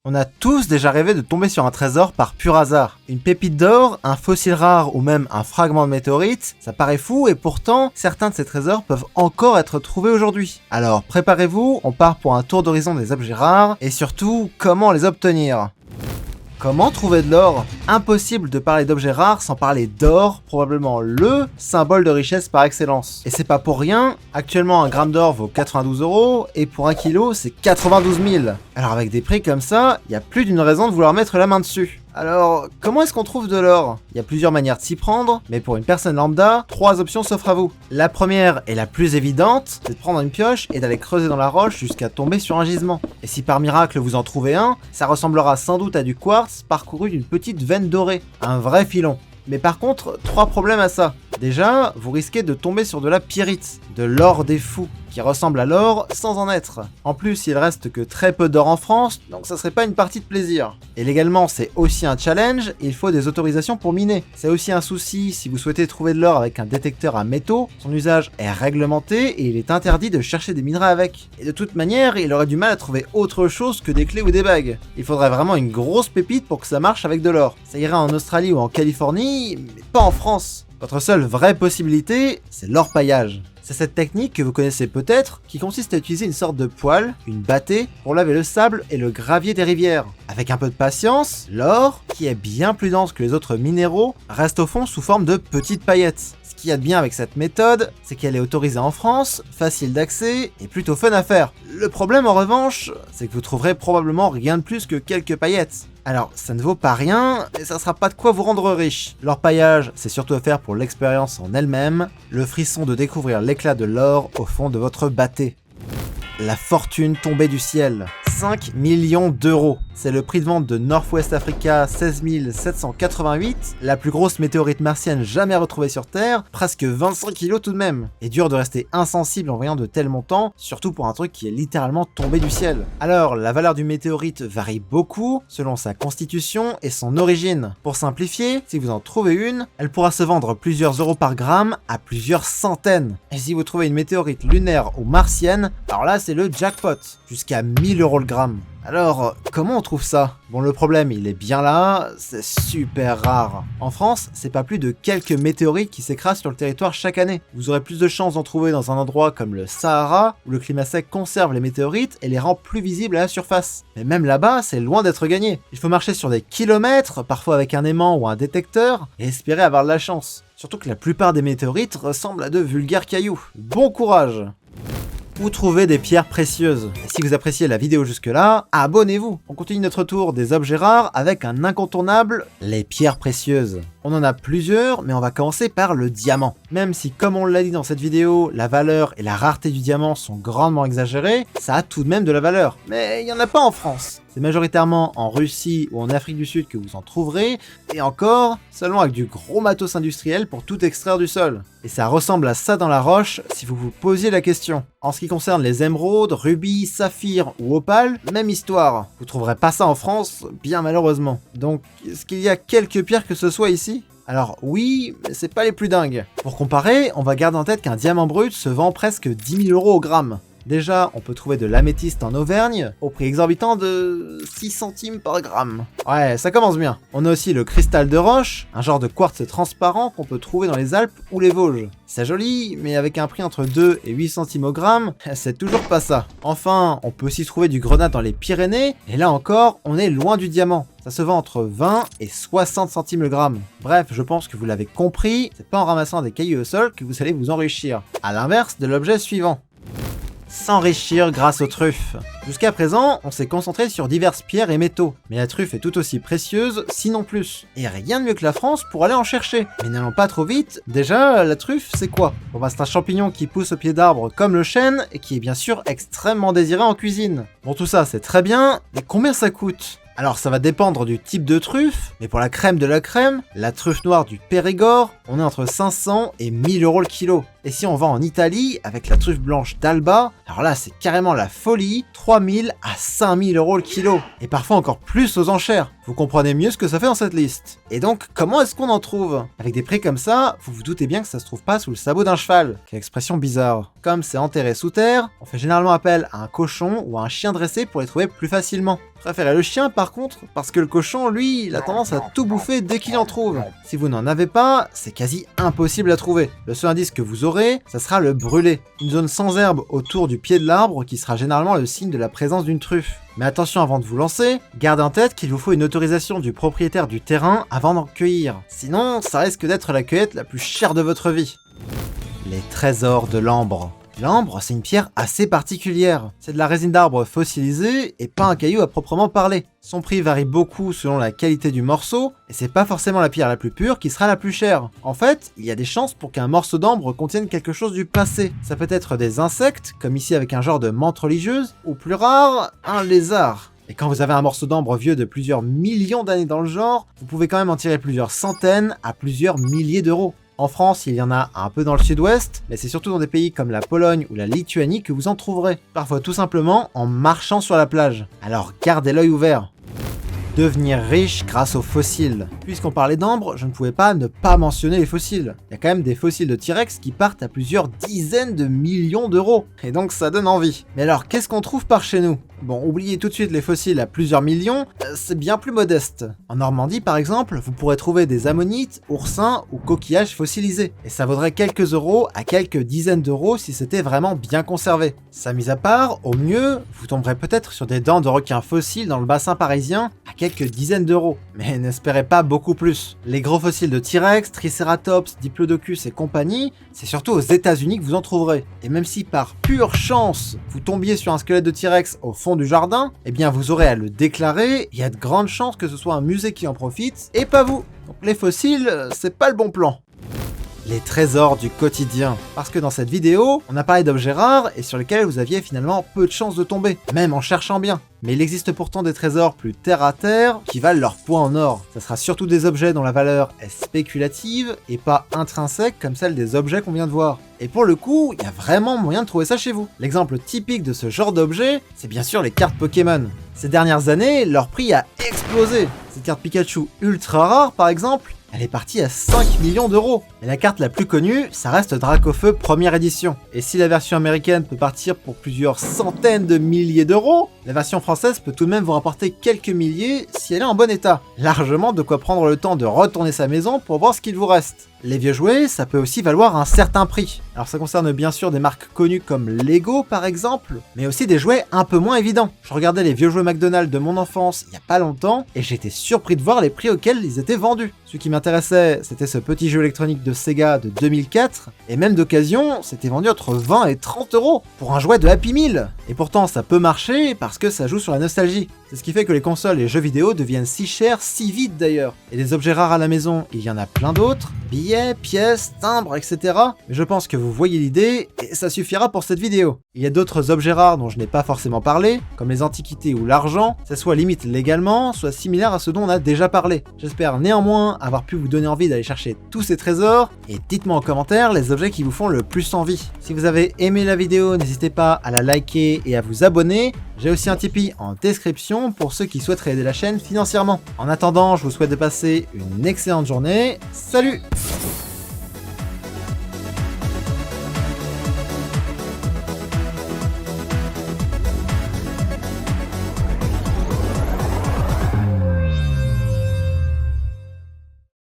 On a tous déjà rêvé de tomber sur un trésor par pur hasard. Une pépite d'or, un fossile rare ou même un fragment de météorite, ça paraît fou et pourtant, certains de ces trésors peuvent encore être trouvés aujourd'hui. Alors préparez-vous, on part pour un tour d'horizon des objets rares et surtout, comment les obtenir. Comment trouver de l'or? Impossible de parler d'objets rares sans parler d'or, probablement le symbole de richesse par excellence. Et c'est pas pour rien, actuellement un gramme d'or vaut 92 € et pour 1 kilo c'est 92 000. Alors avec des prix comme ça, il y a plus d'une raison de vouloir mettre la main dessus. Alors, comment est-ce qu'on trouve de l'or? Il y a plusieurs manières de s'y prendre, mais pour une personne lambda, 3 options s'offrent à vous. La première et la plus évidente, c'est de prendre une pioche et d'aller creuser dans la roche jusqu'à tomber sur un gisement. Et si par miracle vous en trouvez un, ça ressemblera sans doute à du quartz parcouru d'une petite veine dorée, un vrai filon. Mais par contre, 3 problèmes à ça. Déjà, vous risquez de tomber sur de la pyrite, de l'or des fous, qui ressemble à l'or sans en être. En plus, il reste que très peu d'or en France, donc ça serait pas une partie de plaisir. Et légalement, c'est aussi un challenge, et il faut des autorisations pour miner. C'est aussi un souci si vous souhaitez trouver de l'or avec un détecteur à métaux, son usage est réglementé et il est interdit de chercher des minerais avec. Et de toute manière, il aurait du mal à trouver autre chose que des clés ou des bagues. Il faudrait vraiment une grosse pépite pour que ça marche avec de l'or. Ça irait en Australie ou en Californie, mais pas en France. Votre seule vraie possibilité, c'est l'orpaillage. C'est cette technique que vous connaissez peut-être, qui consiste à utiliser une sorte de poêle, une bâtée, pour laver le sable et le gravier des rivières. Avec un peu de patience, l'or, qui est bien plus dense que les autres minéraux, reste au fond sous forme de petites paillettes. Ce qu'il y a de bien avec cette méthode, c'est qu'elle est autorisée en France, facile d'accès et plutôt fun à faire. Le problème en revanche, c'est que vous trouverez probablement rien de plus que quelques paillettes. Alors, ça ne vaut pas rien, et ça sera pas de quoi vous rendre riche. L'orpaillage, c'est surtout à faire pour l'expérience en elle-même, le frisson de découvrir l'éclat de l'or au fond de votre bâtée. La fortune tombée du ciel. 5 millions d'euros. C'est le prix de vente de Northwest Africa 16 788, la plus grosse météorite martienne jamais retrouvée sur Terre, presque 25 kilos tout de même. Et dur de rester insensible en voyant de tels montants, surtout pour un truc qui est littéralement tombé du ciel. Alors, la valeur du météorite varie beaucoup selon sa constitution et son origine. Pour simplifier, si vous en trouvez une, elle pourra se vendre plusieurs euros par gramme à plusieurs centaines. Et si vous trouvez une météorite lunaire ou martienne, alors là c'est le jackpot, jusqu'à 1000 € le gramme. Alors, comment on trouve ça? Bon, le problème, il est bien là, c'est super rare. En France, c'est pas plus de quelques météorites qui s'écrasent sur le territoire chaque année. Vous aurez plus de chances d'en trouver dans un endroit comme le Sahara, où le climat sec conserve les météorites et les rend plus visibles à la surface. Mais même là-bas, c'est loin d'être gagné. Il faut marcher sur des kilomètres, parfois avec un aimant ou un détecteur, et espérer avoir de la chance. Surtout que la plupart des météorites ressemblent à de vulgaires cailloux. Bon courage! Où trouver des pierres précieuses? Et si vous appréciez la vidéo jusque-là, abonnez-vous! On continue notre tour des objets rares avec un incontournable, les pierres précieuses. On en a plusieurs, mais on va commencer par le diamant. Même si, comme on l'a dit dans cette vidéo, la valeur et la rareté du diamant sont grandement exagérées, ça a tout de même de la valeur. Mais il n'y en a pas en France. C'est majoritairement en Russie ou en Afrique du Sud que vous en trouverez, et encore, seulement avec du gros matos industriel pour tout extraire du sol. Et ça ressemble à ça dans la roche si vous vous posiez la question. En ce qui concerne les émeraudes, rubis, saphirs ou opales, même histoire. Vous trouverez pas ça en France, bien malheureusement. Donc, est-ce qu'il y a quelques pierres que ce soit ici ? Alors oui, mais c'est pas les plus dingues. Pour comparer, on va garder en tête qu'un diamant brut se vend presque 10 000 € au gramme. Déjà, on peut trouver de l'améthyste en Auvergne au prix exorbitant de 6 centimes par gramme. Ouais, ça commence bien. On a aussi le cristal de roche, un genre de quartz transparent qu'on peut trouver dans les Alpes ou les Vosges. C'est joli, mais avec un prix entre 2 et 8 centimes au gramme, c'est toujours pas ça. Enfin, on peut aussi trouver du grenat dans les Pyrénées, et là encore, on est loin du diamant. Ça se vend entre 20 et 60 centimes le gramme. Bref, je pense que vous l'avez compris, c'est pas en ramassant des cailloux au sol que vous allez vous enrichir. À l'inverse de l'objet suivant. S'enrichir grâce aux truffes. Jusqu'à présent, on s'est concentré sur diverses pierres et métaux, mais la truffe est tout aussi précieuse, sinon plus. Et rien de mieux que la France pour aller en chercher. Mais n'allons pas trop vite, déjà, la truffe, c'est quoi? Bon bah c'est un champignon qui pousse au pied d'arbres comme le chêne, et qui est bien sûr extrêmement désiré en cuisine. Bon tout ça c'est très bien, mais combien ça coûte? Alors ça va dépendre du type de truffe, mais pour la crème de la crème, la truffe noire du Périgord, on est entre 500 et 1000 euros le kilo. Et si on va en Italie, avec la truffe blanche d'Alba, alors là c'est carrément la folie, 3000 à 5000 euros le kilo. Et parfois encore plus aux enchères. Vous comprenez mieux ce que ça fait dans cette liste. Et donc, comment est-ce qu'on en trouve? Avec des prix comme ça, vous vous doutez bien que ça se trouve pas sous le sabot d'un cheval. Quelle expression bizarre. Comme c'est enterré sous terre, on fait généralement appel à un cochon ou à un chien dressé pour les trouver plus facilement. Préférez le chien par contre, parce que le cochon, lui, il a tendance à tout bouffer dès qu'il en trouve. Si vous n'en avez pas, c'est quasi impossible à trouver. Le seul indice que vous aurez, ça sera le brûlé. Une zone sans herbe autour du pied de l'arbre qui sera généralement le signe de la présence d'une truffe. Mais attention avant de vous lancer, gardez en tête qu'il vous faut une autorisation du propriétaire du terrain avant d'en cueillir. Sinon, ça risque d'être la cueillette la plus chère de votre vie. Les trésors de l'ambre. L'ambre, c'est une pierre assez particulière. C'est de la résine d'arbre fossilisée et pas un caillou à proprement parler. Son prix varie beaucoup selon la qualité du morceau, et c'est pas forcément la pierre la plus pure qui sera la plus chère. En fait, il y a des chances pour qu'un morceau d'ambre contienne quelque chose du passé. Ça peut être des insectes, comme ici avec un genre de menthe religieuse, ou plus rare, un lézard. Et quand vous avez un morceau d'ambre vieux de plusieurs millions d'années dans le genre, vous pouvez quand même en tirer plusieurs centaines à plusieurs milliers d'euros. En France, il y en a un peu dans le sud-ouest, mais c'est surtout dans des pays comme la Pologne ou la Lituanie que vous en trouverez. Parfois tout simplement en marchant sur la plage. Alors gardez l'œil ouvert. Devenir riche grâce aux fossiles. Puisqu'on parlait d'ambre, je ne pouvais pas ne pas mentionner les fossiles. Il y a quand même des fossiles de T-Rex qui partent à plusieurs dizaines de millions d'euros. Et donc ça donne envie. Mais alors qu'est-ce qu'on trouve par chez nous? Bon, oubliez tout de suite les fossiles à plusieurs millions, c'est bien plus modeste. En Normandie par exemple, vous pourrez trouver des ammonites, oursins ou coquillages fossilisés. Et ça vaudrait quelques euros à quelques dizaines d'euros si c'était vraiment bien conservé. Ça mis à part, au mieux, vous tomberez peut-être sur des dents de requins fossiles dans le bassin parisien à quelques dizaines d'euros. Mais n'espérez pas beaucoup plus. Les gros fossiles de T-Rex, Triceratops, Diplodocus et compagnie, c'est surtout aux États-Unis que vous en trouverez. Et même si par pure chance, vous tombiez sur un squelette de T-Rex au fond du jardin, eh bien vous aurez à le déclarer, et il y a de grandes chances que ce soit un musée qui en profite, et pas vous. Donc les fossiles, c'est pas le bon plan. Les trésors du quotidien. Parce que dans cette vidéo, on a parlé d'objets rares et sur lesquels vous aviez finalement peu de chances de tomber, même en cherchant bien. Mais il existe pourtant des trésors plus terre à terre qui valent leur poids en or. Ça sera surtout des objets dont la valeur est spéculative et pas intrinsèque comme celle des objets qu'on vient de voir. Et pour le coup, il y a vraiment moyen de trouver ça chez vous. L'exemple typique de ce genre d'objet, c'est bien sûr les cartes Pokémon. Ces dernières années, leur prix a explosé. Cette carte Pikachu ultra rare par exemple, elle est partie à 5 millions d'euros. Mais la carte la plus connue, ça reste Dracofeu première édition. Et si la version américaine peut partir pour plusieurs centaines de milliers d'euros, la version française peut tout de même vous rapporter quelques milliers si elle est en bon état. Largement de quoi prendre le temps de retourner sa maison pour voir ce qu'il vous reste. Les vieux jouets, ça peut aussi valoir un certain prix. Alors ça concerne bien sûr des marques connues comme Lego par exemple, mais aussi des jouets un peu moins évidents. Je regardais les vieux jouets McDonald's de mon enfance il y a pas longtemps, et j'étais surpris de voir les prix auxquels ils étaient vendus. Ce qui m'intéressait, c'était ce petit jeu électronique de Sega de 2004, et même d'occasion, c'était vendu entre 20 et 30 euros pour un jouet de Happy Meal. Et pourtant ça peut marcher parce que ça joue sur la nostalgie. C'est ce qui fait que les consoles et les jeux vidéo deviennent si chers si vite d'ailleurs. Et des objets rares à la maison, il y en a plein d'autres, billets, pièces, timbres, etc. Mais je pense que vous voyez l'idée, et ça suffira pour cette vidéo. Il y a d'autres objets rares dont je n'ai pas forcément parlé, comme les antiquités ou l'argent, ça soit limite légalement, soit similaire à ce dont on a déjà parlé. J'espère néanmoins avoir pu vous donner envie d'aller chercher tous ces trésors, et dites-moi en commentaire les objets qui vous font le plus envie. Si vous avez aimé la vidéo, n'hésitez pas à la liker et à vous abonner. J'ai aussi un Tipeee en description pour ceux qui souhaiteraient aider la chaîne financièrement. En attendant, je vous souhaite de passer une excellente journée. Salut!